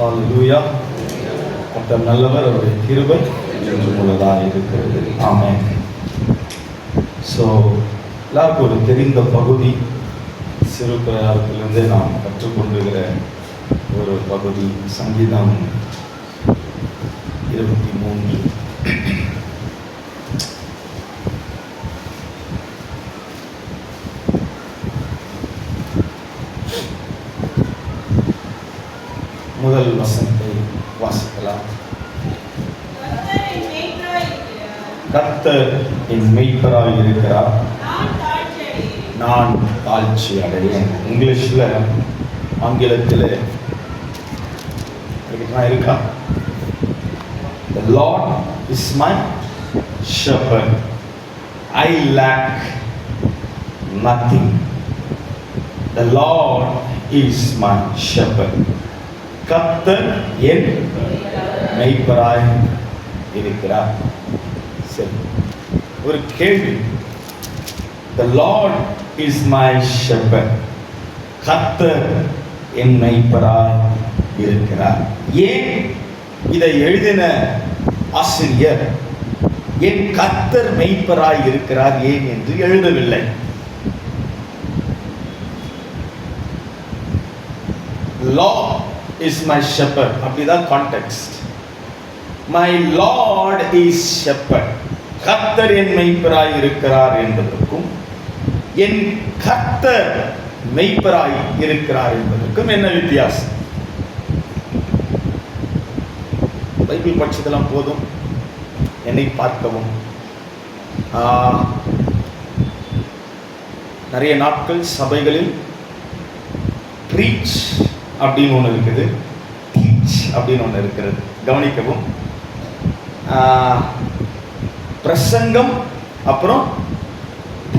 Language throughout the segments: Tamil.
ஹல்லேலூயா. கர்த்தர் நல்லவர், அவருடைய கிருபை என்றும் உள்ளதாக இருக்கிறது. ஆமென். ஸோ எல்லாருக்கும் ஒரு தெரிந்த பகுதி, சிறு பிரயாணத்திலிருந்து நாம் கற்றுக்கொண்டுகிற ஒரு பகுதி சங்கீதம் 23. முதல் வசனத்தை வாசிக்கலாம். கர்த்தர் என் மெய்ப்பராய் இருக்கிறார், நான் தாழ்ச்சி அடையேன். இங்கிலீஷில், ஆங்கிலத்தில் இருக்கா? The Lord is my shepherd, I lack nothing. The Lord is my shepherd. கர்த்தர் என் மெய்ப்பராய் இருக்கிறார். சரி, ஒரு கேள்வி. The Lord is my shepherd. கர்த்தர் என் மெய்ப்பராய் இருக்கிறார். ஏன் இதை எழுதின ஆசிரியர் என் கர்த்தர் மெய்ப்பராய் இருக்கிறார் ஏன் என்று எழுதவில்லை? Lord is my shepherd, அப்படிதான் context. My Lord is shepherd. கர்த்தர் என் மெய்ப்பராய் இருக்கிறார் என்பதற்கும் என் கர்த்தர் மெய்ப்பராய் இருக்கிறார் என்பதற்கும் என்ன வித்தியாசம்? பைபிள் படிச்சதெல்லாம் போதும், என்னை பார்க்கவும். நிறைய நாட்கள் சபைகளில் ப்ரீச் அப்படின்னு ஒன்று இருக்குது, டீச் அப்படின்னு ஒன்று இருக்கிறது. கவனிக்கவும். பிரசங்கம் அப்புறம்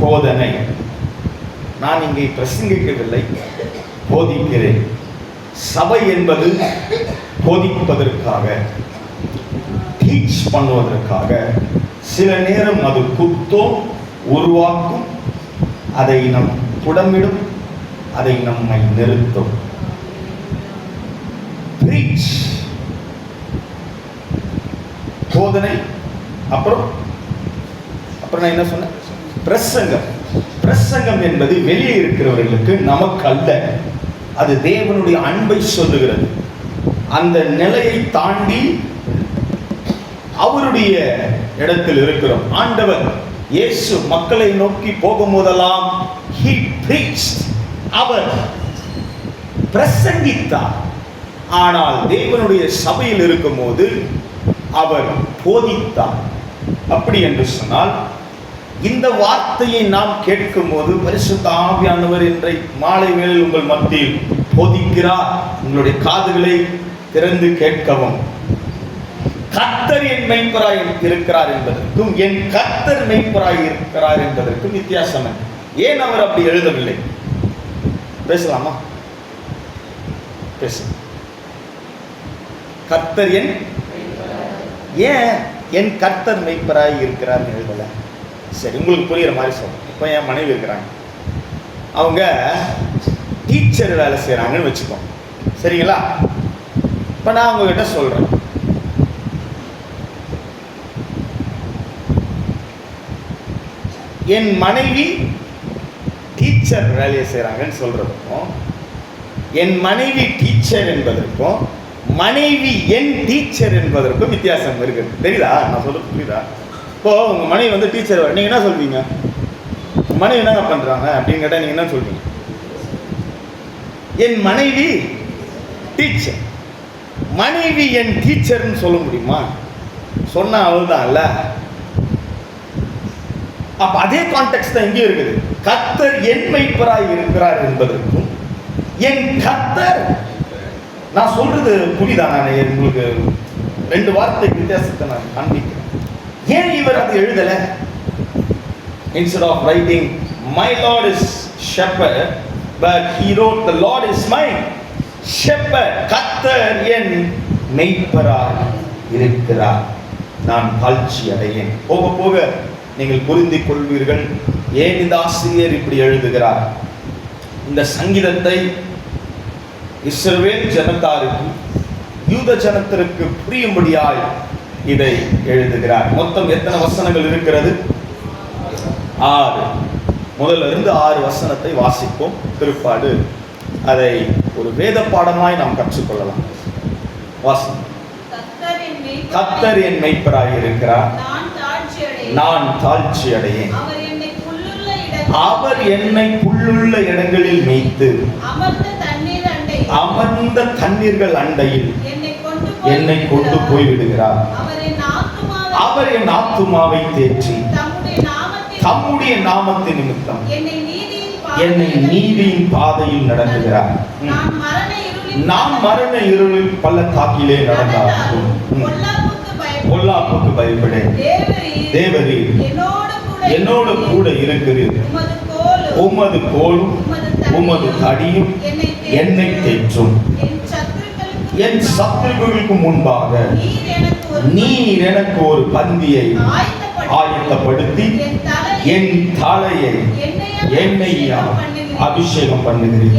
போதனை. நான் இங்கே பிரசங்கிக்கவில்லை, போதிக்கிறேன். சபை என்பது போதிப்பதற்காக, டீச் பண்ணுவதற்காக. சில நேரம் அது குத்தம் உருவாக்கும், அதை நம் புடமிடும், அதை நம்மை நிறுத்தும். பிரீச் போதனை, அப்புறம் நான் என்ன சொன்னேன்? பிரசங்கம். பிரசங்கம் என்பது வெளியே இருக்கிறவர்களுக்கு, நமக்கு அல்ல. அது தேவனுடைய அன்பை சொல்லுகிறது. அந்த நிலையை தாண்டி அவருடைய இடத்தில் இருக்கிறோம். ஆண்டவர் இயேசு மக்களை நோக்கி போகும்போதெல்லாம் he preached, அவர் பிரசங்கித்தார். ஆனால் தேவனுடைய சபையில் இருக்கும்போது அவர் போதித்தார். அப்படி என்று சொன்னால், இந்த வார்த்தையை நாம் கேட்கும் போது பரிசுத்த ஆவியானவர் இன்றை மாலை வேளையில் உங்கள் மத்தியில் போதிக்கிறார். உங்களுடைய காதுகளை திறந்து கேட்கவும். கர்த்தர் என் மெய்ப்பராய் இருக்கிறார் என்பதற்கும் என் கர்த்தர் மெய்ப்பராய் இருக்கிறார் என்பதற்கும் வித்தியாசம். ஏன் அவர் அப்படி எழுதவில்லை? பேசலாமா? பேச. கர்த்தர் ஏன் என் கர்த்தர் மெய்ப்பராய் இருக்கிறார் எழுதல? சரி, உங்களுக்கு புரியுற மாதிரி சொல்றேன். இப்போ என் மனைவி இருக்கிறாங்க, அவங்க டீச்சர் வேலை செய்கிறாங்கன்னு வச்சுக்கோங்க, சரிங்களா? இப்போ நான் உங்ககிட்ட சொல்கிறேன், என் மனைவி டீச்சர் வேலையை செய்கிறாங்கன்னு சொல்கிறதுக்கும், என் மனைவி டீச்சர் என்பதற்கும் மனைவி என் டீச்சர் என்பதற்கும் வித்தியாசம் இருக்குது. தெரியுதா? நான் சொல்றது புரியுதா? இப்போ உங்கள் மனைவி வந்து டீச்சர், நீங்கள் என்ன சொல்வீங்க? மனைவி என்ன பண்ணுறாங்க அப்படின்னு கேட்டால் நீங்கள் என்ன சொல்வீங்க? என் மனைவி டீச்சர். மனைவி என் டீச்சர்னு சொல்ல முடியுமா? சொன்ன அவ்வளோதான் இல்ல. அப்ப அதே கான்டெக்ஸ்ட் தான் இங்கே இருக்குது. கர்த்தர் என் மெய்ப்பராய் இருக்கிறார் என்பதற்கும் என் கர்த்தர், நான் சொல்றது புரியுதா? நான் உங்களுக்கு ரெண்டு வார்த்தை வித்தியாசத்தை நான் காண்பிக்கிறேன். ஏன் இவர் அது எழுதல? Instead of writing my Lord is shepherd, but he wrote the Lord is my shepherd. கர்த்தர் என் மெய்ப்பராய் இருக்கிறார், நான் தாழ்ச்சி அடையேன். போக போக நீங்கள் புரிந்து கொள்வீர்கள் ஏன் இந்த ஆசிரியர் இப்படி எழுதுகிறார். இந்த சங்கீதத்தை இஸ்ரவேல் ஜனத்தாருக்கு யூத ஜனத்திற்கு புரியும்படியாய் இதை எழுதுகிறார். மொத்தம் எத்தனை வசனங்கள் இருக்கிறது? 6. முதல்ல இருந்து 6 வசனத்தை வாசிப்போம். பிற்பாடு அதை ஒரு வேத பாடமாய் நாம் கற்றுக்கொள்ளலாம். வாசிப்போம். கர்த்தர் என் மேய்ப்பராய் இருக்கிறார், நான் தாழ்ச்சி அடையேன். அவர் என்னை புல்லுள்ள இடங்களில் மேய்த்து அமர்ந்த தண்ணீர்கள் அண்டையில் என்னை கொண்டு போய்விடுகிறார். அவர் என் ஆத்துமாவை தேற்றி தம்முடைய நாமத்தின் நிமித்தம் என்னை நீதியின் பாதையில் நடத்துகிறார். நான் மரண இருளில் பள்ளத்தாக்கிலே நடந்தாலும் பொல்லாப்புக்கு பயப்படேன். தேவரீர் என்னோடு கூட இருக்கிறீர். உமது கோலும் உமது தடியும் என்னை தேற்றும். என் சத்துருக்களுக்கு முன்பாக நீர் எனக்கு ஒரு பந்தியை ஆயத்தப்படுத்தி என் தலையை எண்ணெயால் அபிஷேகம் பண்ணுகிறீர்.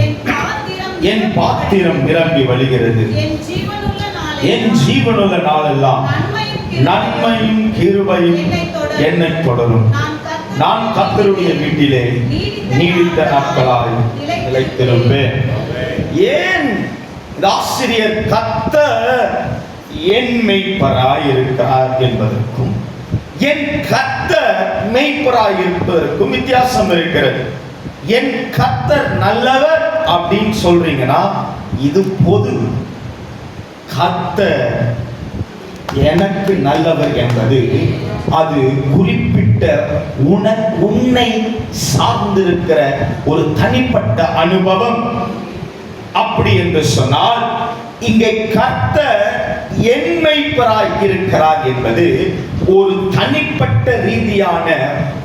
என் பாத்திரம் நிரம்பி வழிகிறது. என் ஜீவனுள்ள நாளெல்லாம் நன்மையும் கிருபையும் என்னை தொடரும். நான் கர்த்தருடைய வீட்டிலே நீடித்த நாட்களாய் நிலைத்திருப்பேன். ஏன் ஆசிரியர் கர்த்தர் என் மேய்ப்பராய் இருக்கிறார் என்பதற்கும் என் கர்த்தர் மேய்ப்பராய் இருப்பதற்கும் வித்தியாசம் இருக்கிறது. என் கர்த்தர் நல்லவர் அப்படின்னு சொல்றீங்கன்னா இது பொது. கர்த்தர் எனக்கு நல்லவர் என்பது அது குறிப்பிட்ட உன்னை சார்ந்திருக்கிற ஒரு தனிப்பட்ட அனுபவம். அப்படி என்று சொன்னால் இங்கே கர்த்தர் என் மேய்ப்பராய் இருக்கிறார் என்பது ஒரு தனிப்பட்ட ரீதியான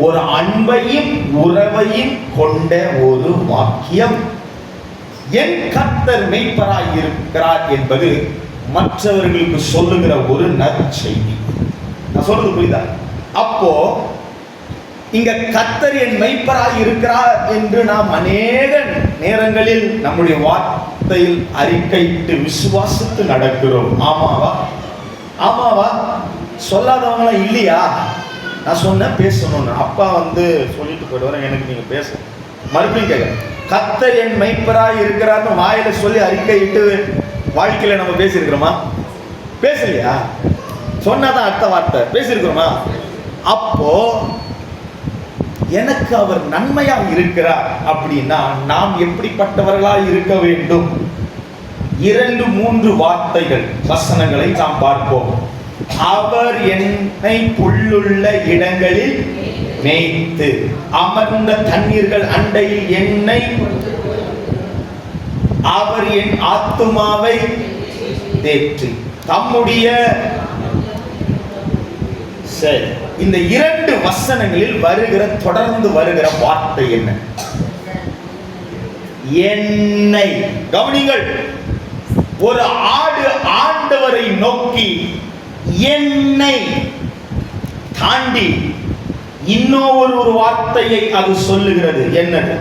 ஒரு அன்பையும் உறவையும் கொண்ட ஒரு வாக்கியம். என் கர்த்தர் மேய்ப்பராய் இருக்கிறார் என்பது மற்றவர்களுக்கு சொல்லுகிற ஒரு நற்செய்தி. நான் சொல்றது புரியுதா? அப்போ இங்க கர்த்தர் என் மேய்ப்பராய் இருக்கிறார் என்று நாம் அநேக நேரங்களில் நம்முடைய வார்த்தையில் அறிக்கையிட்டு விசுவாசித்து நடக்கிறோம். ஆமாவா? ஆமாவா? சொல்லாதவங்களாம் இல்லையா? நான் சொன்னேன் பேசணும்னு. அப்பா சொல்லிட்டு போயிடுவார், எனக்கு நீங்க பேச மறுபடியும் கேட்க. கர்த்தர் என் மேய்ப்பராய் இருக்கிறார்னு வாயில சொல்லி அறிக்கையிட்டு வாழ்க்கையில நம்ம பேசியிருக்கிறோமா? பேசலையா? சொன்னாதான் அடுத்த வார்த்தை. பேசியிருக்கிறோமா? அப்போ எனக்கு அவர் நன்மையாக இருக்கிறார் அப்படின்னா நாம் எப்படிப்பட்டவர்களாக இருக்க வேண்டும்? 2-3 வார்த்தைகள் வசனங்களை நாம் பார்ப்போம். அவர் என்னை புல்லுள்ள இடங்களில் மேய்த்து அமர்ந்த தண்ணீர்கள் அண்டையில் என்னை, அவர் என் ஆத்துமாவை தேற்றி தம்முடைய. சரி, இந்த 2 வசனங்களில் தொடர்ந்து வருகிற வார்த்தை என்ன? என்னை. கவனிங்கள். ஒரு ஆடு ஆண்டவரை நோக்கி என்னை தாண்டி இன்னொரு வார்த்தையை அது சொல்லுகிறது. என்னது?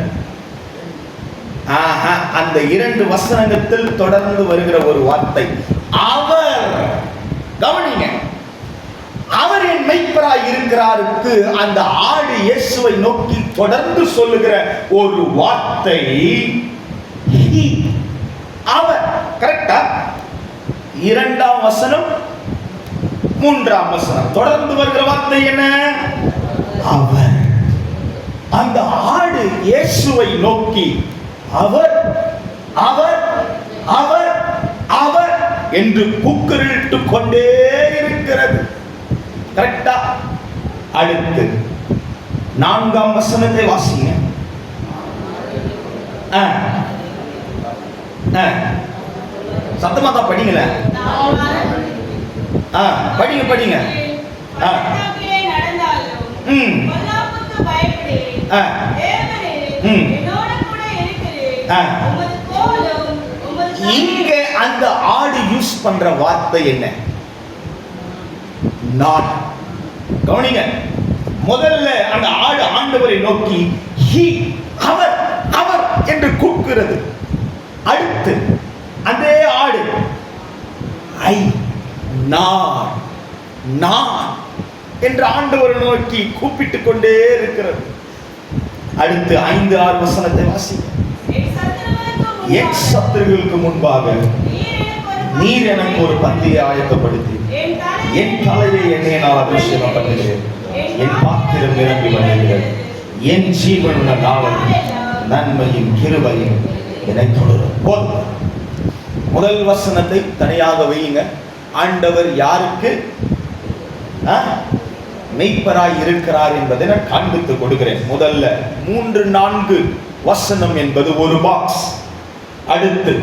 அந்த 2 வசனத்தில் தொடர்ந்து வருகிற ஒரு வார்த்தை அவர். கவனிங்க. அவர் என் மேய்ப்பராய் இருக்கிறாருக்கு அந்த ஆடு இயேசுவை நோக்கி தொடர்ந்து சொல்லுகிற ஒரு வார்த்தை அவர். கரெக்டா? 2ஆம் வசனம் 3ஆம் வசனம் தொடர்ந்து வருகிற வார்த்தை என்ன? அவர். அந்த ஆடு இயேசுவை நோக்கி அவர் அவர் அவர் அவர் என்று கூக்குரலிட்டு கொண்டே இருக்கிறது. கரெக்டா? அடுத்து 4ஆம் வசனத்தை வாசிங்க. சத்தமா தான் படிங்களேன். படிங்க படிங்க. இங்க அந்த ஆடு யூஸ் பண்ற வார்த்தை என்ன? நான். கவனிங்க. முதல்ல அந்த ஆடு ஆண்டவரை நோக்கி அவர் அவர் என்று கூப்பிடுகிறது. அடுத்து அதே ஆடு நான் நான் என்று ஆண்டவர் நோக்கி கூப்பிட்டுக் கொண்டே இருக்கிறது. அடுத்து 5-6 வசனத்தை வாசிங்க. என் சத்துருக்களுக்கு முன்பாக நீர் எனக்கு ஒரு பந்தியை ஆயத்தப்படுத்தி என் தலையை எண்ணெயினால் அபிஷேகம் பண்ணுகிறேன். என் பாத்திரம் நிரம்பி வழிகிறது. என் ஜீவனுள்ள நாளும் நன்மையும் கிருபையும் என்னை தொடரும். போதும். முதல் வசனத்தை தனியாக வையுங்க. ஆண்டவர் யாருக்கு மெய்ப்பராய் இருக்கிறார் என்பதை நான் காண்பித்து கொடுக்கிறேன். முதல்ல 3-4 வசனம் என்பது ஒரு பாக்ஸ். அடுத்து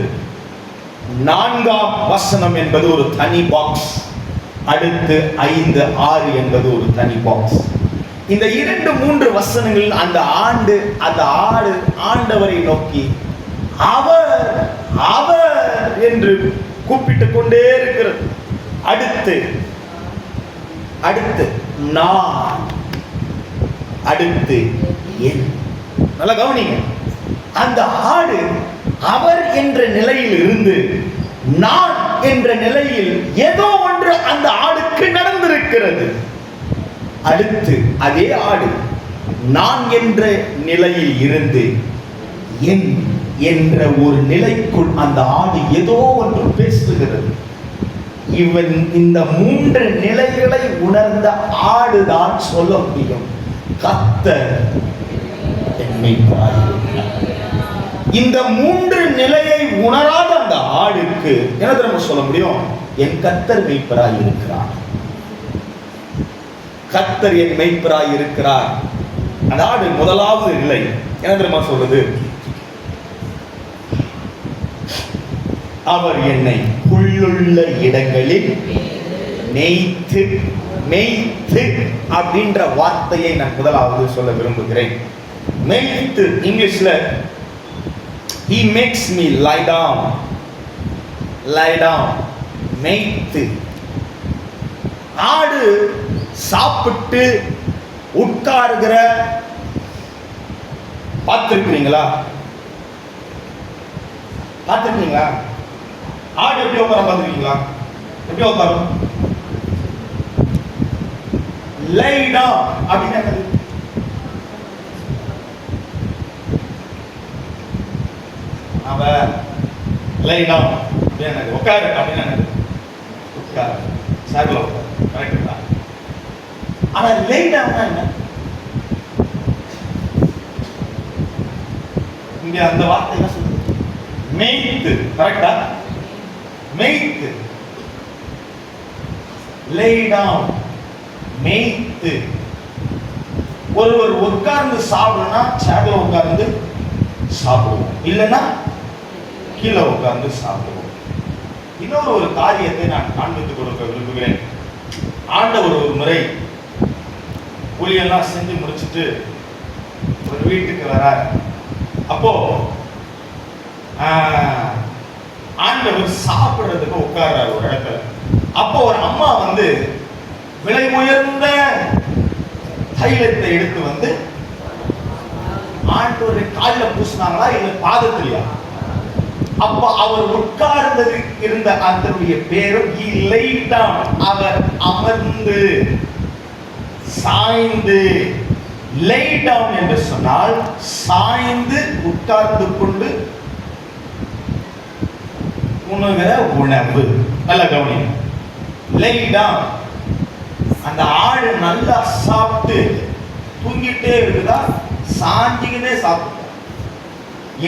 4ஆம் வசனம் என்பது ஒரு தனி பாக்ஸ். அடுத்து 5-6 என்பது ஒரு தனி பாக்ஸ். இந்த 2-3 வசனங்கள் அந்த ஆடு ஆண்டவரை நோக்கி அவர் அவர் என்று கூப்பிட்டுக் கொண்டே இருக்கிறது. அடுத்து நான், அடுத்து என். நல்லா கவனிங்க. அந்த ஆடு அவர் என்ற நிலையில் இருந்து நான் என்ற நிலையில் ஏதோ ஒன்று அந்த ஆடுக்கு நடந்திருக்கிறது. அடுத்து அதே ஆடு நான் என்ற நிலையில் இருந்து என் என்ற ஒரு நிலைக்குள் அந்த ஆடு ஏதோ ஒன்று பேசுகிறது. இவன் இந்த 3 நிலைகளை உணர்ந்த ஆடுதான் சொல்ல முடியும், கர்த்தர் என் மெய்ப்பராய் இருக்கிறார். இந்த 3 நிலையை உணராத அந்த ஆடுக்கு என்ன தெரியுமா சொல்ல முடியும்? என் கர்த்தர் மெய்ப்பராய் இருக்கிறார். கர்த்தர் என் மெய்ப்பராய் இருக்கிறார். அந்த ஆடு முதலாவது நிலை என்ன தெரியுமா சொல்றது? அவர் என்னை புல்லுள்ள இடங்களில் மேய்த்து அப்படின்ற வார்த்தையை நான் முதலாவது சொல்ல விரும்புகிறேன். மேய்த்து இங்கிலீஷ்ல he makes me lie down. மேய்த்து. ஆடு சாப்பிட்டு உட்காருகிற பார்த்திருக்கிறீங்களா? ஆடு எப்படி உட்கார பார்த்திருக்கீங்களா? எப்படி உட்காரும்? லை டவுன் அப்படின்னா அவன் லை டவுன் அப்படின்னா உட்காரு அப்படின்னா உட்காரு சார்ல கரெக்ட் தான். ஆனா லை டவுன்னா என்ன? இங்க அந்த வார்த்தை என்ன சொல்றது? மேய்த்து. கரெக்டா? மேய்த்து. லே டவுன், மேய்த்து. ஒருவர் உட்கார்ந்து சாப்பிடணும்னா சேர்ல உட்கார்ந்து சாப்பிடுவோம், இல்லைன்னா கீழே உட்கார்ந்து சாப்பிடுவோம். இன்னொரு ஒரு காரியத்தை நான் காண்பித்துக் கொடுக்க விரும்புகிறேன். ஆண்டவர் ஒரு முறை ஊழியெல்லாம் செஞ்சு முடிச்சுட்டு ஒரு வீட்டுக்கு வரார். அப்போ ஆண்டவர் சாப்பிடுறதுக்கு உட்கார்றாரு ஒரு இடத்துல. அப்போ ஒரு அம்மா வந்து விலை உயர்ந்த தைலத்தை எடுத்து வந்து ஆண்டவருடைய காலில் பூசினாங்களா இல்ல பாதத்திலையா? அப்ப அவர் உட்கார்ந்தது இருந்த அதனுடைய பேரும் he lay down. அவர் அமர்ந்து சாய்ந்து. lay down என்று சொன்னால் சாய்ந்து உட்கார்ந்து கொண்டு உணவுகிற உணவு. நல்ல கவனிங்க. lay down. அந்த ஆடு நல்லா சாப்பிட்டு தூங்கிட்டே இருக்குதா, சாஞ்சிக்கினே சாப்பிட்டு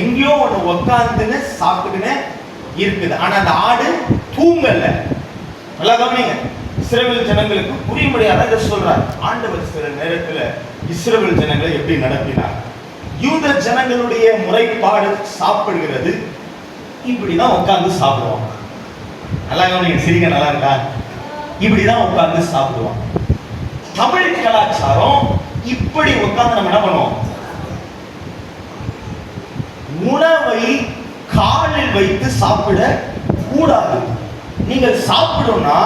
எங்கேயோ ஒண்ணு உட்கார்ந்துன்னு சாப்பிட்டுக்கினே இருக்குது. ஆனா அந்த ஆடு தூங்கல. நல்லா கவனிங்க. இஸ்ரவேல் ஜனங்களுக்கு புரிய முடியாத இதை சொல்றார் ஆண்டவர். சில நேரத்துல இஸ்ரவேல் ஜனங்களை எப்படி நடத்தினார்? யூத ஜனங்களுடைய முறைப்பாடு சாப்பிடுகிறது இப்படிதான் உட்கார்ந்து சாப்பிடுவாங்க. நல்லா கவனிங்க. சிரிக்க நல்லா இருக்கா? இப்படிதான் உட்கார்ந்து சாப்பிடுவாங்க. தமிழ் கலாச்சாரம் இப்படி உட்கார்ந்து நம்ம என்ன பண்ணுவோம்? உணவை காலில் வைத்து சாப்பிட கூடாது. நீங்கள் சாப்பிடணும்னா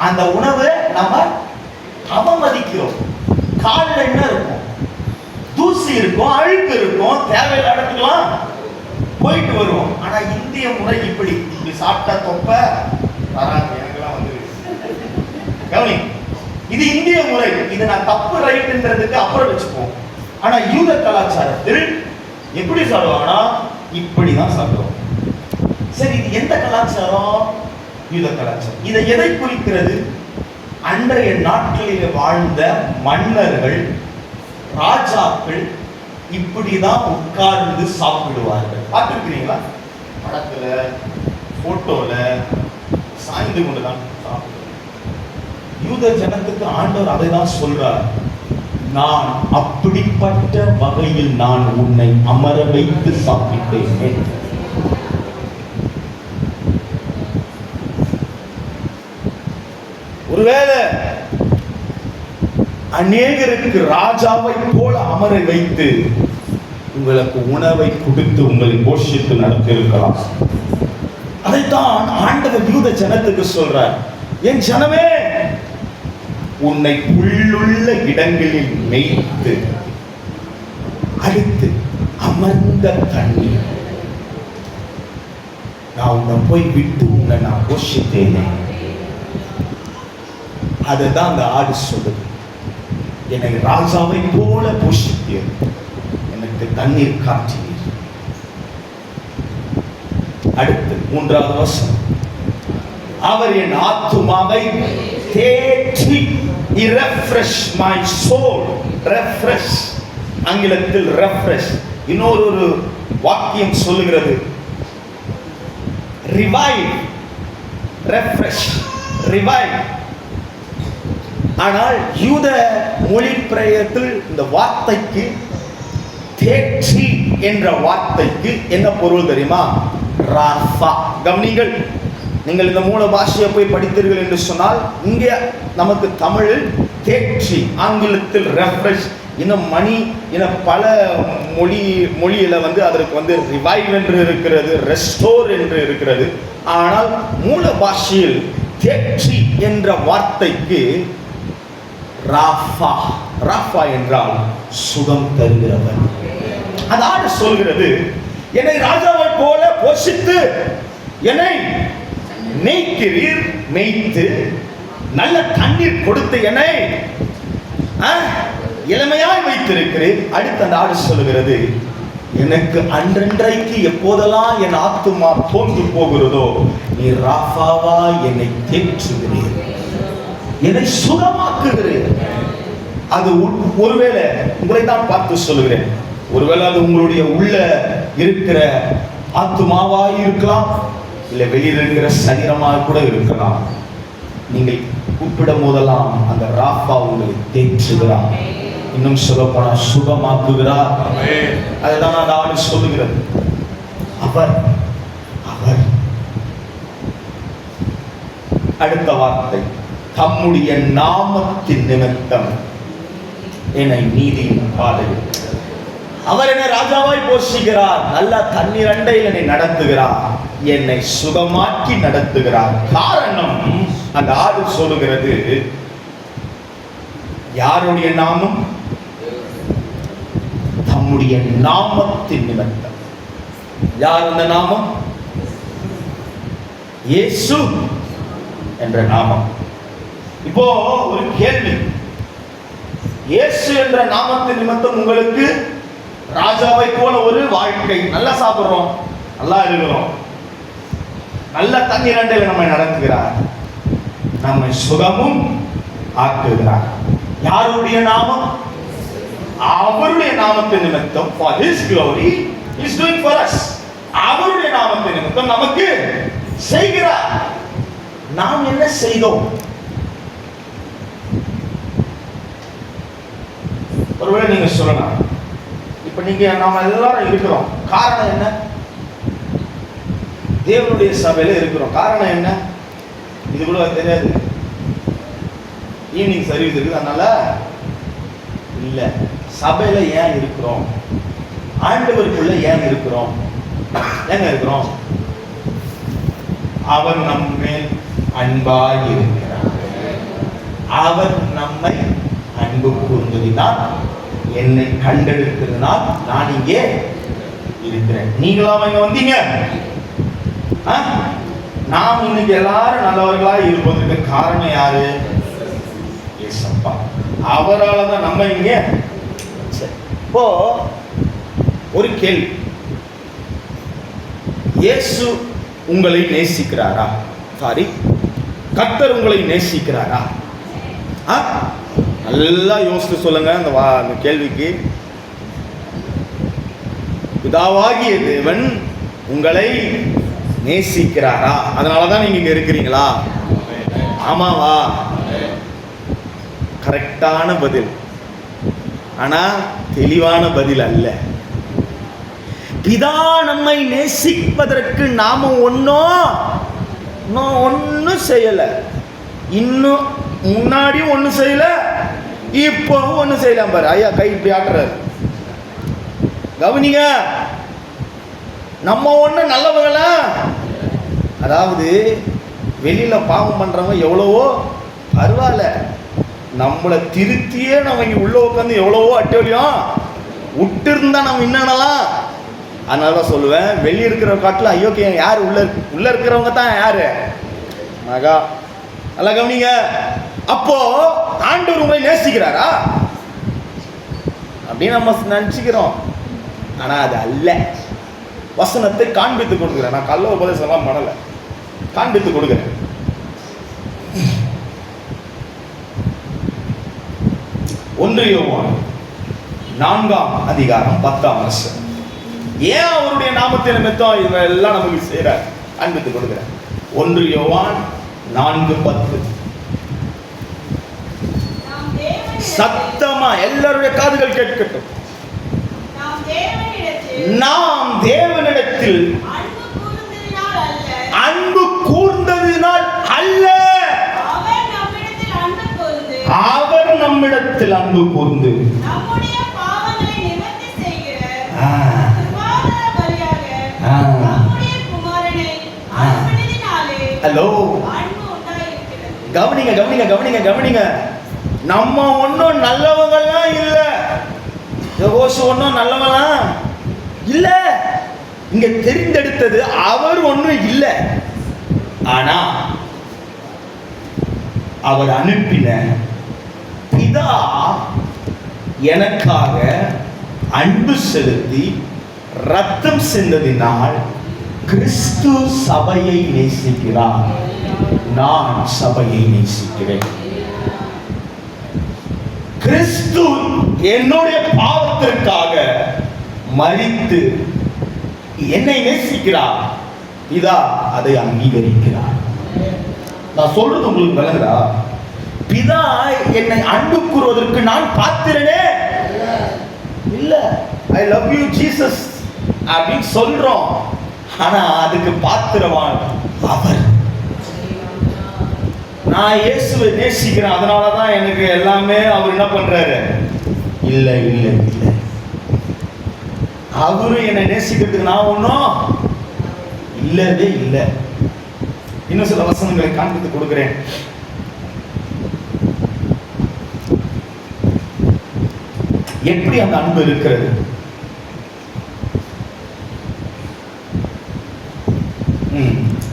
அந்த உணவை நம்ம அவமதிக்கிறோம். காலில் என்ன இருக்கும்? தூசி இருக்கும், அழுக்கு இருக்கும், தேவையில்லை இடத்துக்கலாம் போயிட்டு வருவோம். ஆனா இந்திய முறை இப்படி சாப்பிட்டா தொப்ப வராது. எனக்கெல்லாம் வந்து கவனி, இது இந்திய முறை. இது நான் தப்பு ரைட்ன்றதுக்கு அப்புறம் வச்சுப்போம். ஆனா யூத கலாச்சாரத்தில் எப்படி சாப்பிடுவாங்கன்னா இப்படிதான் சாப்பிடுவோம். சரி, இது எந்த கலாச்சாரம்? யூத கலாச்சாரம். இதை எதை குறிக்கிறது? அன்றைய நாட்களில் வாழ்ந்த மன்னர்கள், ராஜாக்கள் இப்படிதான் உட்கார்ந்து சாப்பிடுவார்கள். பார்த்துருக்கிறீங்களா? படத்துல, போட்டோல சாய்ந்து கொண்டுதான் சாப்பிடுவாங்க. யூத ஜனத்துக்கு ஆண்டவர் அதை தான் சொல்றார். நான் அப்படிப்பட்ட வகையில் நான் உன்னை அமர வைத்து சாப்பிட்டேன். ஒருவேளை அநேகருக்கு ராஜாவை போல அமர வைத்து உங்களுக்கு உணவை கொடுத்து உங்களை போஷித்து நடத்தியிருக்கலாம். அதைத்தான் ஆண்டவர் யூத ஜனத்துக்கு சொல்றார். என் ஜனமே, உன்னை புல்லுள்ள இடங்களில் மேய்த்து அடுத்து அமர்ந்த தண்ணீர் நான் உன்னை போய் விட்டு உன்னை நான் போஷித்தேனே. அதுதான் அந்த ஆடு சொல்லுது. என்னை ராஜாவை போல போஷித்தேன், எனக்கு தண்ணீர் காட்டினீர். அடுத்து 3வது வசனம். அவர் என் ஆத்துமாவை தேற்றி, he refresh my soul. refresh, ஆங்கிலத்தில் refresh. இன்னொரு வாக்கியம் சொல்லுகிறது revive, refresh, revive. ஆனால் யூத மொழி பிரயோகத்தில் இந்த வார்த்தைக்கு, தேற்றி என்ற வார்த்தைக்கு என்ன பொருள் தெரியுமா? ராஃபா. கவனிங்கள், நீங்கள் இந்த மூல பாஷையை போய் படித்தீர்கள் என்று சொன்னால், இங்கே நமக்கு தமிழில் தேற்றி, ஆங்கிலத்தில் ரெஃப்ரெஷ், இன்னும் மணி, இன்னும் பல மொழியில அதற்கு ரிவைவ் என்று இருக்கிறது, ரெஸ்டோர் என்று இருக்கிறது. ஆனால் மூல பாஷையில் தேற்றி என்ற வார்த்தைக்கு ராஃபா. ராஃபா என்றால் சுகம் தருகிறவர். அதாவது சொல்கிறது, என்னை ராஜாவை போல போஷித்து என்னை மேய்க்கிறீர், மேய்த்து நல்ல தண்ணீர் கொடுத்து என்னை இளமையாய் வைத்திருக்கிறேன். அடுத்த அந்த ஆடு சொல்லுகிறது, எனக்கு அன்றன்றைக்கு எப்போதெல்லாம் என் ஆத்துமா தோன்று போகிறதோ நீ ராஃபாவா என்னை தேற்றுகிறீர், என்னை சுகமாக்குகிறீர். அது ஒருவேளை உங்களை தான் பார்த்து சொல்லுகிறேன், ஒருவேளை அது உங்களுடைய உள்ள இருக்கிற ஆத்துமாவாய் இருக்கலாம், இல்லை வெளியில் இருக்கிற சரீரமாக கூட இருக்கலாம். நீங்கள் கூப்பிடும் போதெல்லாம் அந்த ராஃபா உங்களை தேற்றுகிறார், இன்னும் சொல்லப்போனா சுகமாக்குகிறார். அதுதான் அந்த ஆடு சொல்லுகிறது. அவர் அவர் அடுத்த வார்த்தை, தம்முடைய நாமத்தின் நிமித்தம் என்னை நீதியின் பாதையில். அவர் என்னை ராஜாவாய் போஷிக்கிறார், நல்ல தண்ணீர் அண்டையில் என்னை நடத்துகிறார், என்னை சுகமாக்கி நடத்துகிறார். காரணம், அந்த ஆடு சொல்லுகிறது, யாருடைய நாமம்? தம்முடைய நாமத்தின் நிமித்தம். யார் அந்த நாமம்? இயேசு என்ற நாமம். இப்போ ஒரு கேள்வி, இயேசு என்ற நாமத்தின் நிமித்தம் உங்களுக்கு ராஜாவை போல ஒரு வாழ்க்கை, நல்லா சாப்பிடுறோம், நல்லா இருக்கிறோம், நல்ல தண்ணீர் அண்டையில் நம்மை நடத்துகிறார், நம்மை சுகமும் ஆக்குகிறார். யாருடைய நாமம்? அவருடைய நாமத்தின் நிமித்தம், for his glory he is doing for us. அவருடைய நாமத்தின் நிமித்தம் நமக்கு செய்கிறார். நாம் என்ன செய்தோம்? ஒருவேளை நீங்க சொல்லலாம், இப்ப நீங்க நாம எல்லாரும் இருக்கிறோம், காரணம் என்ன? தேவனுடைய சபையில இருக்கிறோம், காரணம் என்ன? இது கூட தெரியாது, ஈவினிங் சர்வீஸ் இருக்குது அதனால இல்ல. சபையில ஏன் இருக்கிறோம்? ஆண்டவருக்குள்ள ஏன் இருக்கிறோம்? ஏங்க இருக்கிறோம்? அவர் நம்மேல் அன்பாய் இருக்கிறார். அவர் நம்மை அன்பு கூர்ந்ததினால், என்னை கண்டெடுக்கிறதுனால் நான் இங்கே இருக்கிறேன். நீங்களாம் இங்க வந்தீங்க. நாம் இன்னைக்கு எல்லாரும் நல்லவர்களா இருப்பதற்கு காரணம் யாரு? ஏசப்பா. அவரால் தான் நம்ம இங்க. இப்போ ஒரு கேள்வி, இயேசு உங்களை நேசிக்கிறாரா? சாரி, கர்த்தர் உங்களை நேசிக்கிறாரா? நல்லா யோசித்து சொல்லுங்க அந்த கேள்விக்கு. பிதாவாகிய தேவன் உங்களை நேசிக்கிறாரா? அதனாலதான் நீங்க இங்க இருக்கிறீங்களா? ஆமாவா? கரெக்டான பதில், ஆனா தெளிவான பதில் அல்ல. பிதா நம்மை நேசிப்பதற்கு நாம ஒன்னும் செய்யல. இன்னும் முன்னாடியும் ஒன்னும் செய்யல, இப்பவும் ஒன்னும் செய்யலாம். பாரு ஐயா கை இப்படி ஆட்டுறாரு, கவனிங்க. நம்ம ஒண்ணு நல்லவங்களா? அதாவது வெளியில பாவம் பண்றவங்க எவ்வளவோ பரவாயில்ல, நம்மளை திருத்தியே நம்ம இங்க உள்ள உட்காந்து எவ்வளவோ அட்டோலியம் விட்டு இருந்தா நம்ம என்னலாம். அதனாலதான் சொல்லுவேன், வெளியே இருக்கிற காட்டுல அயோக்கியம் யாரு? உள்ள இருக்கிறவங்க தான் யாரு? மகா. நல்லா கவனிங்க. அப்போ ஆண்டவர் உங்களை நேசிக்கிறாரா அப்படின்னு நம்ம நினைச்சுக்கிறோம், ஆனா அது அல்ல. வசனத்தை காண்பித்து கொடுக்கிறேன். நான் கள்ள உபதேசம் எல்லாம் பண்ணல, காண்பித்து கொடுக்கிறேன். ஒன்று யோவான் 4:10. ஏன் அவருடைய நாமத்தை நிமித்தம் இவெல்லாம் நமக்கு செய்யறார்? காண்பித்து கொடுக்கிறேன். 1 யோவான் 4:10. சத்தமா எல்லாருடைய காதுகள் கேட்கட்டும். நாம் தேவனிடத்தில் அன்பு கூர்ந்ததினால் அல்ல, அவர் நம்மிடத்தில் அன்பு கூர்ந்து ஹலோ கவனிங்க கவனிங்க கவனிங்க கவனிங்க. நம்ம ஒன்னும் நல்லவங்கலாம் இல்ல, யோசு ஒன்னும் நல்லவங்களாம் இல்ல. இங்க தெரிந்தெடுத்தது அவர் ஒன்னும் இல்ல, ஆனா அவர் அனுப்பின பிதா எனக்காக அன்பு செலுத்தி ரத்தம் சிந்ததினால் கிறிஸ்து சபையை நேசிக்கிறார், நான் சபையை நேசிக்கிறேன். கிறிஸ்து என்னுடைய பாவத்திற்காக மரித்து என்னை நேசிக்கிறார், இதா அதை அங்கீகரிக்கிறார். நான் சொல்றது உங்களுக்கு விளங்குதா? பிதா என்னை அன்பு கூறுவதற்கு நான் பாத்திரனே இல்ல. ஐ லவ் யூ ஜீசஸ் அப்படின்னு சொல்றோம், ஆனா அதுக்கு பாத்திரவான் அவர். நான் இயேசுவை நேசிக்கிறேன், அதனாலதான் எனக்கு எல்லாமே அவர் என்ன பண்றாரு? இல்ல இல்ல இல்ல, அவரு என்னை நேசிக்கிறதுக்கு நான் ஒன்னும் இல்லவே இல்லை. இன்னும் சில வசனங்களை காண்பித்து கொடுக்கிறேன். எப்படி அந்த அன்பு இருக்கிறது?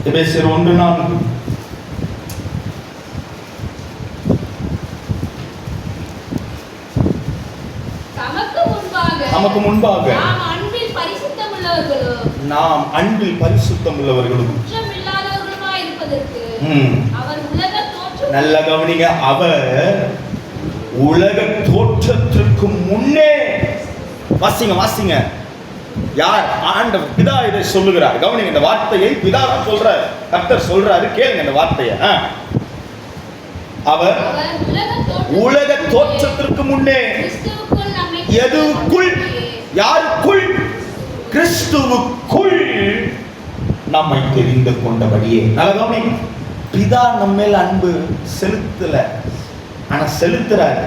எபேசியர் 1:4. நமக்கு முன்பாக நாம் அன்பில் பரிசுத்தம் உள்ளவர்களும் நல்ல கவனிங்க, அவர் உலக தோற்றத்திற்கு முன்னே, வாசிங்க வாசிங்க, யார்? ஆண்டவர் பிதா இதை சொல்லுகிறார். கவனிங்க, இந்த வார்த்தையை பிதா தான் சொல்றாரு, கர்த்தர் சொல்றாரு. கேளுங்க இந்த வார்த்தையை. அவர் உலக தோற்றத்திற்கு முன்னே, எதுக்குள்? யாருக்குள்? கிறிஸ்துவுக்குள் நம்மை தெரிந்து கொண்டபடியே. நல்ல கவனிங்க, பிதா நம்ம மேல் அன்பு செலுத்தல, ஆனா செலுத்துறாரு.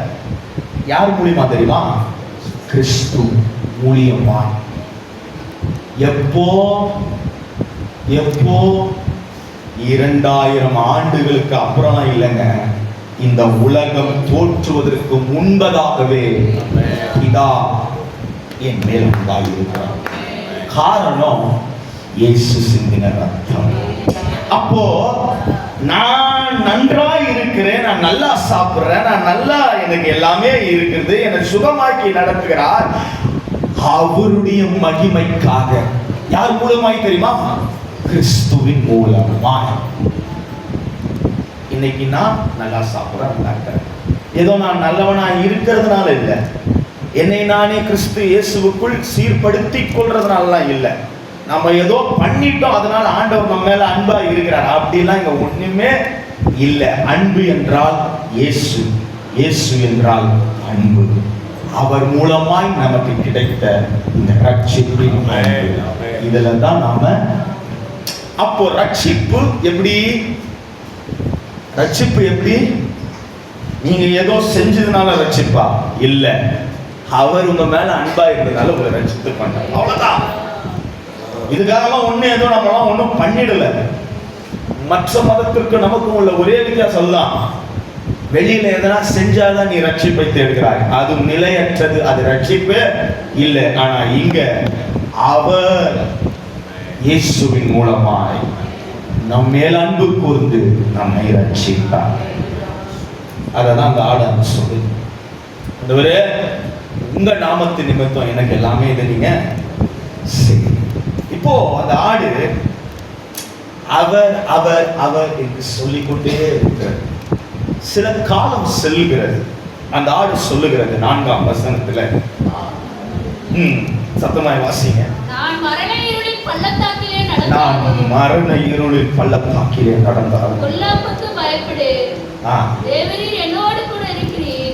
யார் மூலியமா தெரியுமா? கிறிஸ்து மூலியமா. எப்போ? 2000 ஆண்டுகளுக்கு அப்புறம் இல்லைங்க, இந்த உலகம் தோற்றுவதற்கு முன்பதாகவே பிதா என் மேல் அன்பாய் இருக்கிறார். காரணம் இயேசு சிந்தின ரத்தம். அப்போ நான் நன்றாய் இருக்கிறேன், நான் நல்லா சாப்பிடுறேன், நான் நல்லா, எனக்கு எல்லாமே இருக்குது, என்னை சுகமாக்கி நடத்துகிறார். அவருடைய மகிமைக்காக. யார் மூலமாய் தெரியுமா? கிறிஸ்துவின் மூலமாய். இன்னைக்கு நான் நல்லா சாப்பிடுறேன், ஏதோ நான் நல்லவனா இருக்கிறதுனால இல்லை, என்னை நானே கிறிஸ்து இயேசுவுக்குள் சீர்படுத்திக் கொள்றதுனாலாம் இல்லை, நம்ம ஏதோ பண்ணிட்டோம் அதனால ஆண்டவர் நம்ம மேல அன்பா இருக்கிறார், அப்படிலாம் இங்க ஒண்ணுமே இல்லை. அன்பு என்றால் இயேசு, இயேசு என்றால் அன்பு. அவர் மூலமாய் நமக்கு கிடைத்த இந்த ரட்சிப்பின் இதுல தான் நாம. அப்போ ரட்சிப்பு எப்படி? ரட்சிப்பு எப்படி? நீங்க ஏதோ செஞ்சதுனால ரட்சிப்பா இல்ல, அவர் உங்க மேல அன்பா இருந்ததுனால உங்களை ரட்சித்து பண்ணார், அவ்வளவுதான். இதுக்காகலாம் ஒண்ணு ஏதோ நம்மளாம் ஒன்றும் பண்ணிடல. மற்ற மதத்திற்கு நமக்கும் உள்ள ஒரே வித்தியாசம் தான், வெளியில எதனா செஞ்சாதான் நீ ரட்சிப்பை தேடுகிறாய், அது நிலையற்றது, அது ரட்சிப்பு இல்லை. ஆனா இங்க அவர் இயேசுவின் மூலமாய் நம் மேல் அன்பு கூர்ந்து நம்மை ரட்சித்தார். அததான் அந்த ஆடு சொல்லு, ஆண்டவரே உங்க நாமத்து நிமித்தம் எனக்கு எல்லாமே இதை நீங்க சரி. இப்போ அந்த ஆடு அவர் அவர் அவர் என்று சொல்லிக்கொண்டே இருக்கிறது. சில காலம் செல்கிறது, அந்த ஆடு சொல்லுகிறது 4ஆம் வசனத்துல, சத்தமாய் வாசிங்க. நான் மரண இருளில் பள்ளத்தாக்கிலே நடந்தால் பொல்லாப்புக்கு பயப்படு, தேவரீர் என்னோடு கூட இருக்கிறீர்,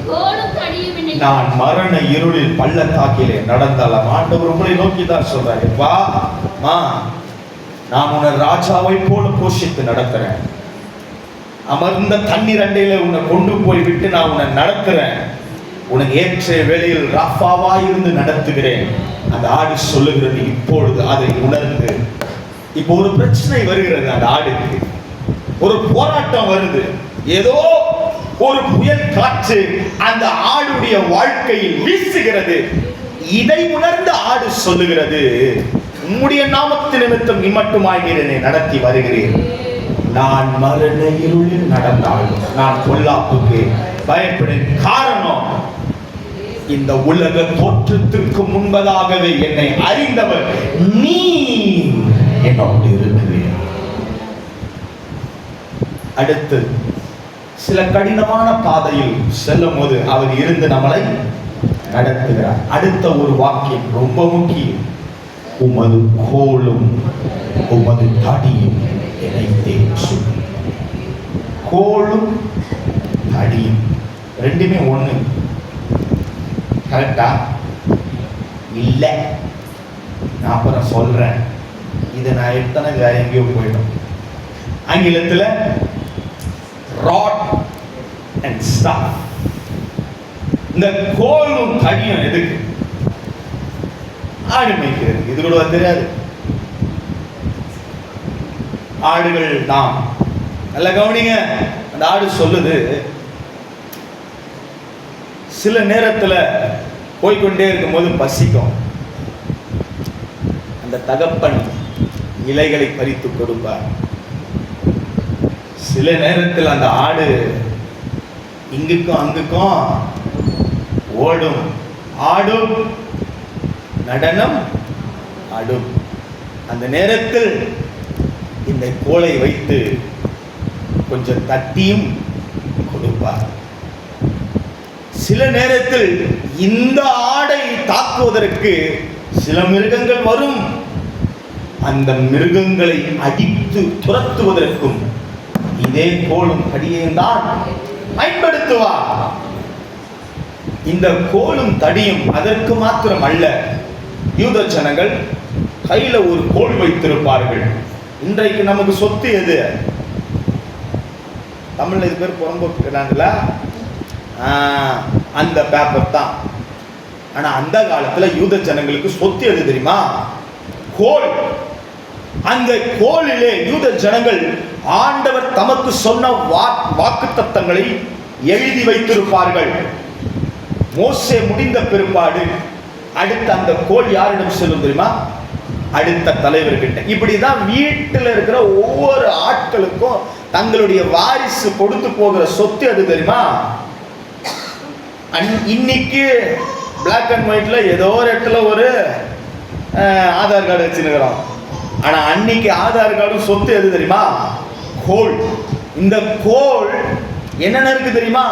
கோலும் தடியும் என்னை. நான் மரண இருளில் பள்ளத்தாக்கிலே நடந்தால் ஆண்டவர் உங்களை நோக்கி தான் சொல்றாரு, வா மா, நான் உன்னை ராஜாவை போல போஷித்து நடத்துறேன், அமர்ந்த தண்ணீர் அண்டையில உன்னை கொண்டு போய் விட்டு நான் உன்னை நடத்துறேன், உனக்கு ஏற்ற வேளையில் ராஃபாவா இருந்து நடத்துகிறேன். அந்த ஆடு சொல்லுகிறது இப்பொழுது அதை உணர்ந்து. இப்போ ஒரு பிரச்சனை வருகிறது, அந்த ஆடுக்கு ஒரு போராட்டம் வருது, ஏதோ ஒரு புயல் காற்று அந்த ஆடுடைய வாழ்க்கையில் வீசுகிறது. இதை உணர்ந்த ஆடு சொல்லுகிறது, உம்முடைய நாமத்து நிமித்தம் இம்மட்டுமாய் நீர் என்னை நடத்தி வருகிறேன், நான் மரண இருளில் நடந்தாலும் நான் பொல்லாப்புக்கு பயப்படும். காரணம், இந்த உலக தோற்றத்திற்கு முன்பதாகவே என்னை அறிந்தவர் நீ என்னோடு இருக்கிறேன். அடுத்து சில கடினமான பாதையில் செல்லும் போது அவர் இருந்து நம்மளை நடத்துகிறார். அடுத்த ஒரு வாக்கியம் ரொம்ப முக்கியம், உமது கோலும் உமது தடியும் என்னை தேற்றும். கோலும் தடியும் ரெண்டுமே ஒண்ணு, கரெக்டா? இல்லை, நான் அப்புறம் சொல்றேன். இதை நான் எத்தனை எங்கேயோ போயிடும். ஆங்கிலத்தில் ராட் அண்ட் ஸ்டாஃப். இந்த கோலும் தடியும் எதுக்கு? ஆடு மேய்க்கிறது. இது கூட தெரியாது. ஆடுகள் தான். நல்ல கவனிங்க, அந்த ஆடு சொல்லுது, சில நேரத்தில் போய்கொண்டே இருக்கும்போது பசிக்கும், அந்த தகப்பன் இலைகளை பறித்து கொடுப்பார். சில நேரத்தில் அந்த ஆடு இங்குக்கும் அங்குக்கும் ஓடும், ஆடும், நடனம் ஆடும். அந்த நேரத்தில் இந்த கோலை வைத்து கொஞ்சம் தட்டியும் கொடுப்பார். சில நேரத்தில் இந்த ஆடை தாக்குவதற்கு சில மிருகங்கள் வரும், அந்த மிருகங்களை அடித்து துரத்துவதற்கும் இதே கோலும் தடியையும் தான் பயன்படுத்துவார். இந்த கோலும் தடியும் அதற்கு மாத்திரம் அல்ல. யூத ஜனங்கள் கையில ஒரு கோல் வைத்திருப்பார்கள். இன்றைக்கு நமக்கு சொத்து எது? தமிழ்ல இது பேர் புறம்போக்குறாங்களா, அந்த பேப்பர் தான். ஆனா அந்த காலத்துல யூத ஜனங்களுக்கு சொத்து எது தெரியுமா? கோல். அந்த கோலிலே யூத ஜனங்கள் ஆண்டவர் தமக்கு சொன்ன வாக்குத்தத்தங்களை எழுதி வைத்திருப்பார்கள். மோசே முடிந்த பிற்பாடு அடுத்த அந்த கோல் யாரிடம் செல்லும் தெரியுமா? அடுத்த தலைவர்கிட்ட. இப்படிதான் வீட்டில் இருக்கிற ஒவ்வொரு ஆட்களுக்கும் தங்களுடைய வாரிசு கொடுத்து போகிற சொத்து அது தெரியுமா? இன்னைக்கு பிளாக் அண்ட் ஒயிட்ல ஏதோ ஒரு இடத்துல ஒரு ஆதார் கார்டு வச்சுருக்கிறோம். ஆனா அன்னைக்கு ஆதார் கார்டும் சொத்து எது தெரியுமா? கோல். இந்த கோல் என்னென்ன இருக்கு தெரியுமா?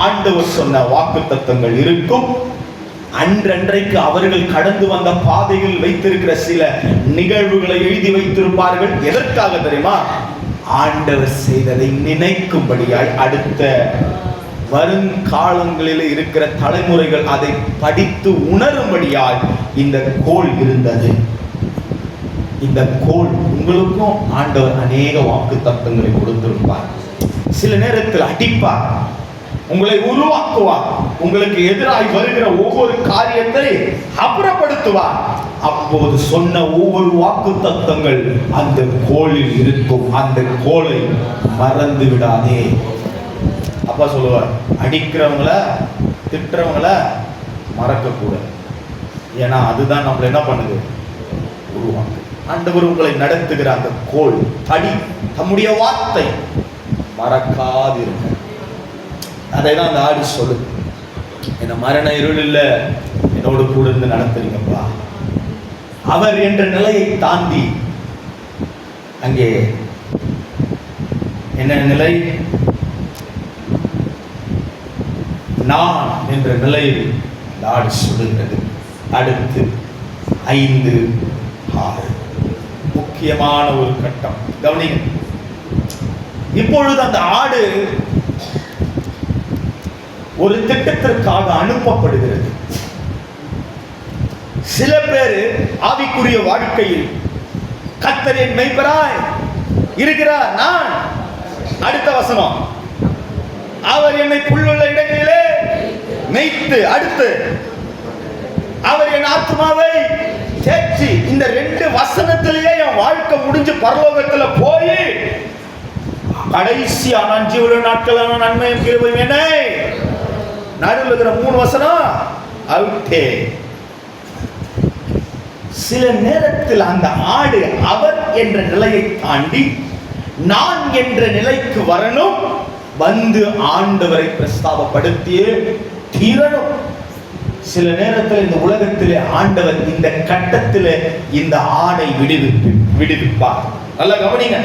ஆண்டவர் சொன்ன வாக்குத்தத்தங்கள் இருக்கும். அன்றன்றைக்கு அவர்கள் கடந்து வந்த பாதையில் வைத்திருக்கிற சில நிகழ்வுகளை எழுதி வைத்திருப்பார்கள். எதற்காக தெரியுமா? ஆண்டவர் செய்ததை நினைக்கும்படியாய் அடுத்த வருங்காலங்களில் இருக்கிற தலைமுறைகள் அதை படித்து உணரும்படியாய் இந்த கோல் இருந்தது. இந்த கோல் உங்களுக்கும் ஆண்டவர் அநேக வாக்கு தத்தங்களை கொடுத்திருப்பார். சில நேரத்தில் அடிப்பார், உங்களை உருவாக்குவார், உங்களுக்கு எதிராய் வருகிற ஒவ்வொரு காரியத்தை அப்புறப்படுத்துவார். அப்போது சொன்ன ஒவ்வொரு வாக்கு தத்தங்கள் அந்த கோலில் இருக்கும். அந்த கோலை மறந்து விடாதே. அப்பா சொல்லுவார், அடிக்கிறவங்கள திட்டுறவங்கள மறக்க கூடாது. ஏன்னா அதுதான் நம்மள என்ன பண்ணுது? உருவாக்கு. ஆண்டவர் உங்களை நடத்துகிற அந்த கோல் அடி, தம்முடைய வார்த்தை மறக்காதிருக்க. அதை தான் அந்த ஆடு சொல்லுது. என்ன மரண இருள் இல்ல, என்னோடு கூட இருந்து நடத்துறீங்கப்பா. அவர் என்ற நிலையை தாண்டி அங்கே என்ன நிலை? நான் என்ற நிலையில் அந்த ஆடு சொல்லுகிறது. அடுத்து 5, 6 முக்கியமான ஒரு கட்டம் கவனிங்க. இப்பொழுது அந்த ஆடு ஒரு திட்டத்திற்காக அனுப்பப்படுகிறது. சில பேர் ஆவிக்குரிய வாழ்க்கையில் கர்த்தர் என் மேய்ப்பராய் இருக்கிறார், நான் அடுத்த வசனம் அவர் என்னை புல்லுள்ள இடங்களிலே மேய்த்து, அடுத்து அவர் என் ஆத்மாவை தேற்றி. இந்த 2 வசனத்திலேயே என் வாழ்க்கை முடிஞ்சு பரலோகத்துல போய் கடைசியா நான் ஜீவன நாட்களான நன்மையும் கிருபையும் என்னை நடுவில் இருக்கிற 3 வசனம் அவுட்டே. சில நேரத்தில் அந்த ஆடு அவர் என்ற நிலையை தாண்டி நான் என்ற நிலைக்கு வரணும், வந்து ஆண்டவரை பிரஸ்தாபப்படுத்தியே தீரணும். சில நேரத்தில் இந்த உலகத்திலே ஆண்டவர் இந்த கட்டத்தில் இந்த ஆடை விடுவிப்பார். நல்லா கவனிங்க.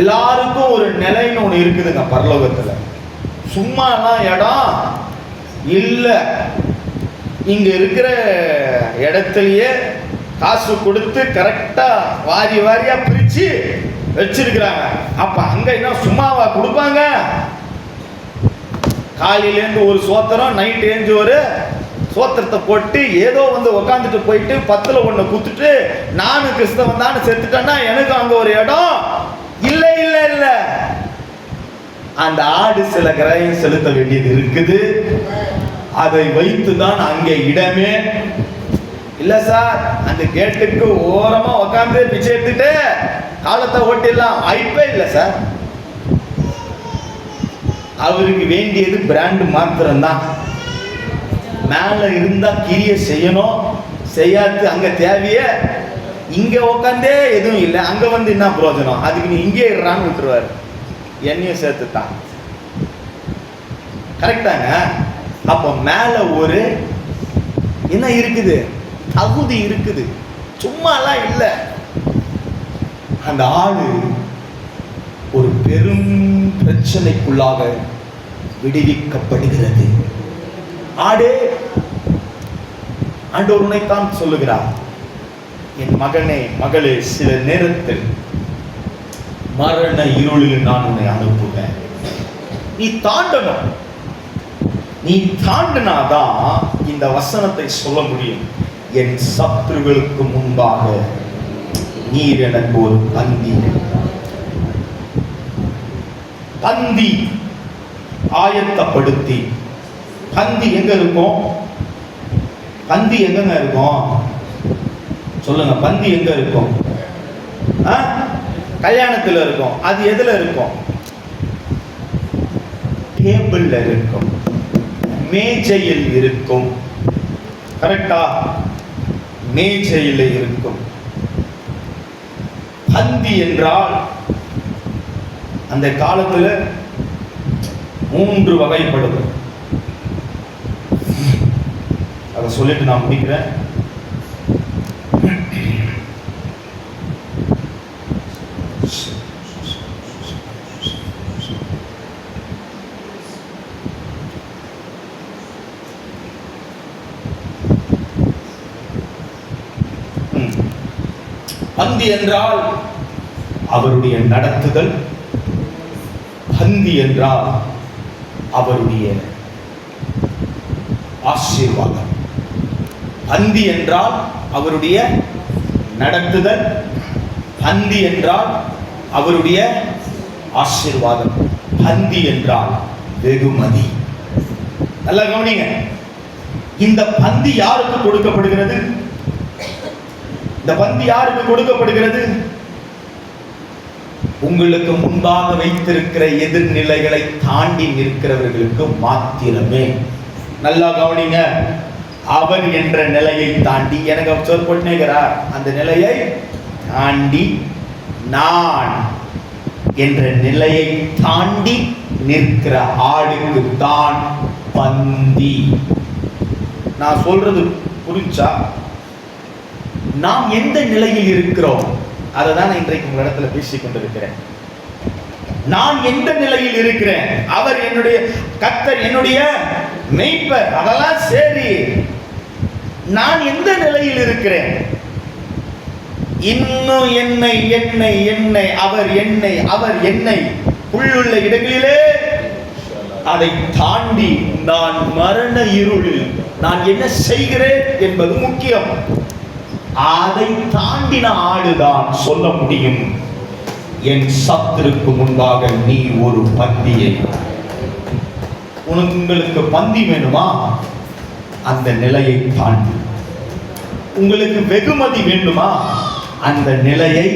எல்லாருக்கும் ஒரு நிலைன்னு ஒன்று இருக்குதுங்க பரலோகத்துல. சும்மாலாம் இடம் இல்ல. இங்க இருக்கிற இடத்துலயே காசு கொடுத்து கரெக்டா வாரி வாரியா பிரிச்சு வச்சிருக்கிறாங்க. அப்ப அங்க என்ன சும்மாவா கொடுப்பாங்க? காலையிலேருந்து ஒரு சோத்திரம், நைட் ஏஞ்சி ஒரு சோத்திரத்தை போட்டு ஏதோ வந்து உக்காந்துட்டு போயிட்டு 10ல் 1 குத்துட்டு நானும் கிறிஸ்தவன் தான் செத்துட்டேன்னா எனக்கு அங்க ஒரு இடம் இல்ல இல்ல இல்ல. அந்த ஆடு சில கிரயம் செலுத்த வேண்டியது இருக்குது. அதை வைத்துதான் அங்கே இடமே இல்ல சார். அந்த கேட்டுக்கு ஓரமா உக்காந்து பிச்சை எடுத்துட்டு காலத்தை ஓட்டிடலாம், வாய்ப்பே இல்லை சார். அவருக்கு வேண்டியது பிராண்ட் மாத்திரம்தான். மேல இருந்தா கிரிய செய்யணும், செய்யாது அங்க தேவைய. இங்க உக்காந்தே எதுவும் இல்லை, அங்க வந்து என்ன பிரயோஜனம்? அதுக்கு நீ இங்கே இருறான்னு விட்டுருவாரு. என்னையும் சேர்த்துத்தான். கரெக்டாங்க. அப்ப மேல ஒரு என்ன இருக்குது? தகுதி இருக்குது, சும்மாலாம் இல்லை. அந்த ஆடு ஒரு பெரும் பிரச்சனைக்குள்ளாக விடுவிக்கப்படுகிறது. ஆடு ஆண்டவர் உன்னைத்தான் சொல்லுகிறார், என் மகனே மகளே, சில நேரத்தில் மரண இருளில் நான் உன்னை அனுப்புவேன். நீ தாண்டணும். நீ தாண்டினாதான் இந்த வசனத்தை சொல்ல முடியும். என் சத்துருகளுக்கு முன்பாக நீர் எனக்கு ஒரு பந்தி ஆயத்தப்படுத்தி. பந்தி எங்க இருக்கும்? பந்தி எங்க இருக்கும் சொல்லுங்க? பந்தி எங்க இருக்கும்? கல்யாணத்தில் இருக்கும். அது எதுல இருக்கும்? டேபிள்ல இருக்கும், மேஜையில் இருக்கும். கரெக்டா? மேஜையில் இருக்கும். பந்தி என்றால் அந்த காலத்துல 3 வகைப்படுது. அதை சொல்லிட்டு நான் முடிக்கிறேன். பந்தி என்றால் அவருடைய நடத்துதல், பந்தி என்றால் அவருடைய ஆசீர்வாதம். பந்தி என்றால் அவருடைய நடத்துதல், பந்தி என்றால் அவருடைய ஆசீர்வாதம், பந்தி என்றால் வெகுமதி. நல்லா கவனிங்க. இந்த பந்தி யாருக்கு கொடுக்கப்படுகிறது? இந்த பந்தி யாருக்கு கொடுக்கப்படுகிறது? உங்களுக்கு முன்பாக வைத்திருக்கிற எதிர்நிலைகளை தாண்டி நிற்கிறவர்களுக்கு மாத்திரமே. நல்லா கவனிங்க. அவர் என்ற நிலையை தாண்டி, எனக்கு அவர் சொல்லிக்கிறார், அந்த நிலையை தாண்டி நான் என்ற நிலையை தாண்டி நிற்கிற ஆளுக்கு தான் பந்தி. நான் சொல்றது புரிஞ்சா? நாம் எந்த நிலையில் இருக்கிறோம் அதை தான் இன்றைக்கு உங்களிடத்துல பேசிக் கொண்டிருக்கிறேன். நான் எந்த நிலையில் இருக்கிறேன்? அவர் என்னுடைய கர்த்தர், என்னுடைய மேய்ப்பர், அதெல்லாம் சரி. நான் எந்த நிலையில் இருக்கிறேன்? இன்னும் என்னை என்னை என்னை அவர் என்னை அவர் என்னை உள்ளுள்ள இடங்களிலே அதை தாண்டி நான் மரண இருளில் நான் என்ன செய்கிறேன் என்பது முக்கியம். அதை தாண்டின ஆடுதான் சொல்ல முடியும், என் சத்துருக்கு முன்பாக நீ ஒரு பந்தியை. உங்களுக்கு பந்தி வேணுமா? அந்த நிலையை தாண்டி. உங்களுக்கு வெகுமதி வேண்டுமா? அந்த நிலையை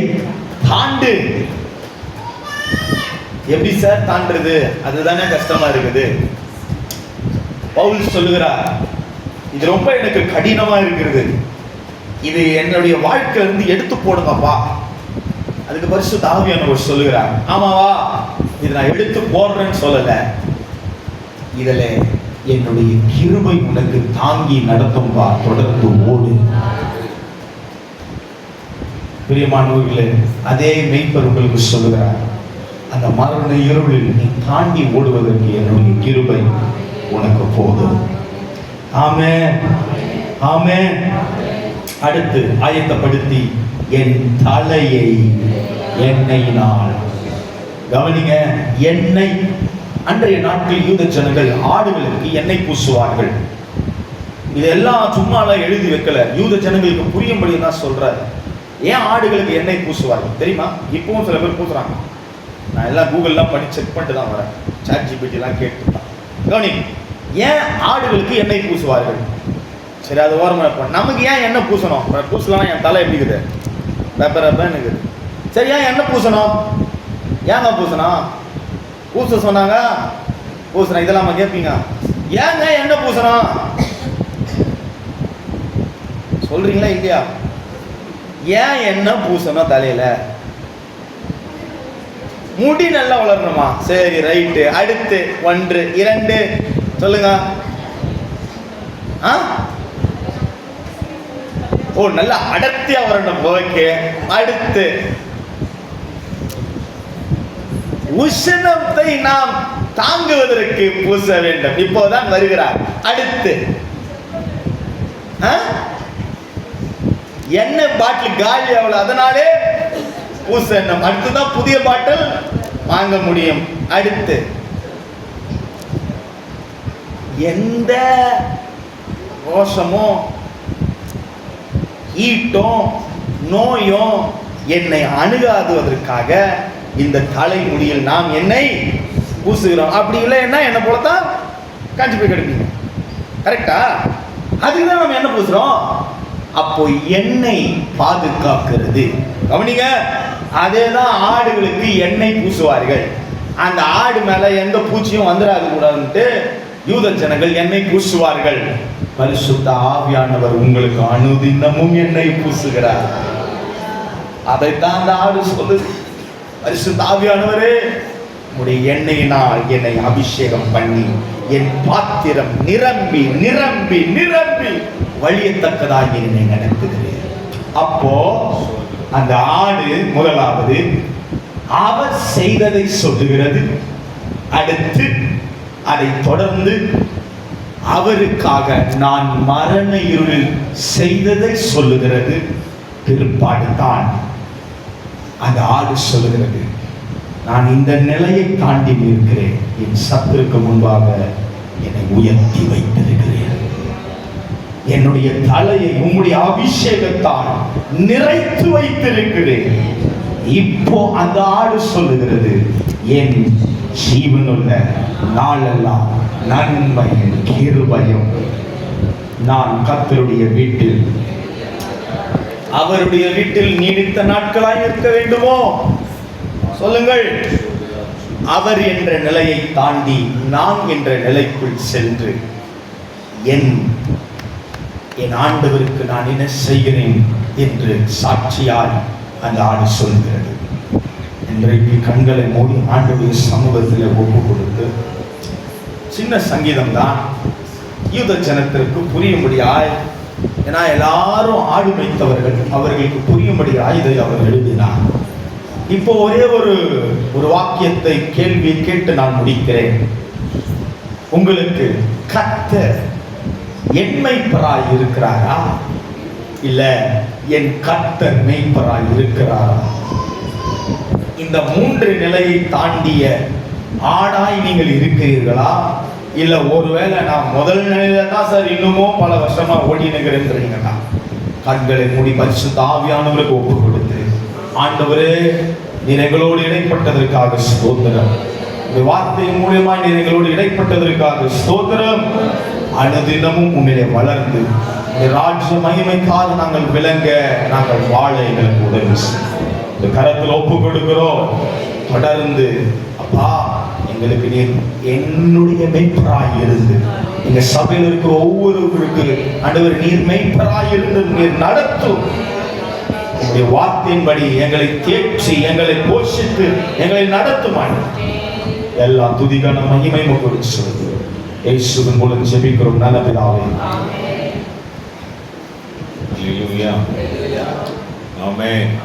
தாண்டு. எப்படி சார் தாண்டுறது? அதுதானே கஷ்டமா இருக்குது. பவுல் சொல்லுகிறார், இது ரொம்ப எனக்கு கடினமா இருக்கிறது, இது என்னுடைய வாழ்க்கையில இருந்து எடுத்து போடுங்கப்பா. அதுக்கு பரிசுத்த ஆவியானவர் சொல்லுகிறார், ஆமாவா, இது நான் எடுத்து போடுறேன்னு சொல்லல, இதுல என்னுடைய கிருபை உனக்கு தாங்கி நடத்தும்பா, தொடர்ந்து ஓடு. பிரியமானவர்களே, அதே மேய்ப்பர் உங்களுக்கு சொல்லுகிறார், அந்த மரண இருளில் நீ தாண்டி ஓடுவதற்கு என்னுடைய கிருபை உனக்கு போதும். ஆமென், ஆமென். அடுத்து ஆயத்தப்படுத்தி என் தலையை எண்ணெயினால். கவனிங்க, எண்ணெய். அன்றைய நாட்களில் யூத ஜனங்கள் ஆடுகளுக்கு எண்ணெய் பூசுவார்கள். இதெல்லாம் சும்மாலாம் எழுதி வைக்கல, யூத ஜனங்களுக்கு புரியும்படி தான் சொல்றாரு. ஏன் ஆடுகளுக்கு எண்ணெய் பூசுவார்கள் தெரியுமா? இப்பவும் சில பேர் பூசுறாங்க. நான் எல்லாம் கூகுள்லாம் பண்ணி செக் பண்ணிட்டு தான் வரேன், ChatGPT எல்லாம் கேட்டுதான். கவனி, ஏன் ஆடுகளுக்கு எண்ணெய் பூசுவார்கள்? சரி, அது ஓரமாக இருப்போம். நமக்கு ஏன் எண்ணெய் பூசணும்? பூசலாம், என் தலை எப்படி இருக்குது, பெப்பரப்பன்னு இருக்குது. சரி, ஏன் எண்ணெய் பூசணும்? ஏங்க பூசணும்? பூச சொன்னாங்க, பூசணும். இதெல்லாம் நம்ம கேட்பீங்க, ஏங்க எண்ணெய் பூசணும் சொல்றீங்களா இல்லையா? ஏன் எண்ணெய் பூசணும் தலையில? முடி நல்லா வளரணுமா? சரி, ரைட்டு. அடுத்து 1 2 சொல்லுங்க. ஓ, நல்லா அடர்த்தியா வரணும். ஓகே. அடுத்து உஷ்ணத்தை நாம் தாங்குவதற்கு பூச வேண்டும். இப்போதான் வருகிறார். அடுத்து எண்ணெய் பாட்டில் காலி அவ்வளவு, அதனாலே பூச வேண்டும். அடுத்துதான் புதிய பாட்டில் வாங்க முடியும். அடுத்து எந்த ரோஷமோ ஈட்டும் நோயும் என்னை அணுகாதுவதற்காக இந்த தலைமுடியில் நாம் என்னை பூசுகிறோம். அப்படி இல்லைன்னா என்ன போலதான் காஞ்சி போய் கிடைப்பீங்க. கரெக்டா? அதுக்குதான் நம்ம என்ன பூசுறோம். அப்போ எண்ணெய் பாதுகாக்கிறது. கவனிங்க, அதேதான் ஆடுகளுக்கு எண்ணெய் பூசுவார்கள். அந்த ஆடு மேல எந்த பூச்சியும் வந்துடாது கூடாதுன்ட்டு யூத ஜனங்கள் எண்ணெய் பூசுவார்கள். பரிசுத்த ஆவியானவர் உங்களுக்கு அனுதினமும் எண்ணெய் பூசுகிறார். அதைத்தான் அந்த ஆடு சொல்லுது. பரிசுத்த ஆவியானவரே, உம்முடைய எண்ணெயினால் என்னை அபிஷேகம் பண்ணி என் பாத்திரம் நிரம்பி நிரம்பி நிரம்பி வழியத்தக்கதாக என்னை நடத்துகிறேன். அப்போ அந்த ஆடு முதலாவது அவர் செய்ததை சொல்லுகிறது. அடுத்து அதை தொடர்ந்து அவருக்காக நான் மரண இருளில் செய்ததை சொல்லுகிறது. பிற்பாடு தான் அந்த ஆடு சொல்லுகிறது, நான் இந்த நிலையை தாண்டி நிற்கிறேன், என் சத்துருக்கு முன்பாக என்னை உயர்த்தி வைத்திருக்கிறேன், என்னுடைய தலையை உம்முடைய அபிஷேகத்தால் நிறைத்து வைத்திருக்கிறேன். இப்போ அந்த ஆடு சொல்லுகிறது, என் ஜீவனுள்ள நாளெல்லாம் நன்மையும் கிருபையும் நான் கர்த்தருடைய வீட்டில் அவருடைய வீட்டில் நீடித்த நாட்களாய் இருக்க வேண்டுமோ? சொல்லுங்கள். அவர் என்ற நிலையை தாண்டி நான் என்ற நிலைக்குள் சென்று என் ஆண்டவருக்கு நான் என்ன செய்கிறேன் என்று சாட்சியால் அந்த ஆடு சொல்கிறது. இன்றைக்கு கண்களை மூடி ஆண்டவருடைய சமூகத்தில் ஒப்பு கொடுத்து, சின்ன சங்கீதம் தான், யூத ஜனத்திற்கு புரியும்படியாய், ஏன்னா எல்லாரும் ஆடு மேய்த்தவர்கள், அவர்களுக்கு புரியும்படியாய் இதை அவர் எழுதினார். இப்போ ஒரே ஒரு வாக்கியத்தை கேள்வி கேட்டு நான் முடிக்கிறேன். உங்களுக்கு கர்த்தர் என் மேய்ப்பராய் இருக்கிறாரா, இல்ல என் கர்த்தர் மேய்ப்பராய் இருக்கிறாரா? இந்த மூன்று நிலையை தாண்டிய ஆடாய் நீங்கள் இருக்கிறீர்களா, இல்ல ஒருவேளை நான் முதல் நிலையில தான் சார் இன்னமும் பல வருஷமா ஓடினுங்கிறேன்றீங்கன்னா, கண்களை மூடி பரிசுத்த ஆவியானவருக்கு ஒப்பு கொடுத்து, ஆண்டவரே நீர் எங்களோடு இடைப்பட்டதற்காக ஸ்தோத்திரம், இந்த வார்த்தை மூலியமாய் நீர் எங்களோடு இடைப்பட்டதற்காக ஸ்தோத்திரம். அனுதினமும் உண்மையிலே வளர்ந்து இந்த ராஜ்ய மகிமைக்காக நாங்கள் விளங்க, நாங்கள் வாழ எங்களுக்கு உதவி செய்யும். இந்த கரத்தில் ஒப்பு கொடுக்கிறோம். தொடர்ந்து அப்பா எங்களுக்கு நீர் என்னுடைய மெய்ப்பராய் இருந்து, எங்க சபையில் இருக்கிற ஒவ்வொருவருக்கு ஆண்டவர் நீர் மெய்ப்பராய் இருந்து நீர் நடத்தும். உங்களுடைய வார்த்தையின்படி எங்களை தேற்றி எங்களை போஷித்து எங்களை நடத்தும். எல்லா துதிகான மகிமை உங்களுக்கு சொல்லுது. இயேசுவின் மூலம் ஜெபிக்கிறோம் நல்ல பிதாவே. Hallelujah. Amen.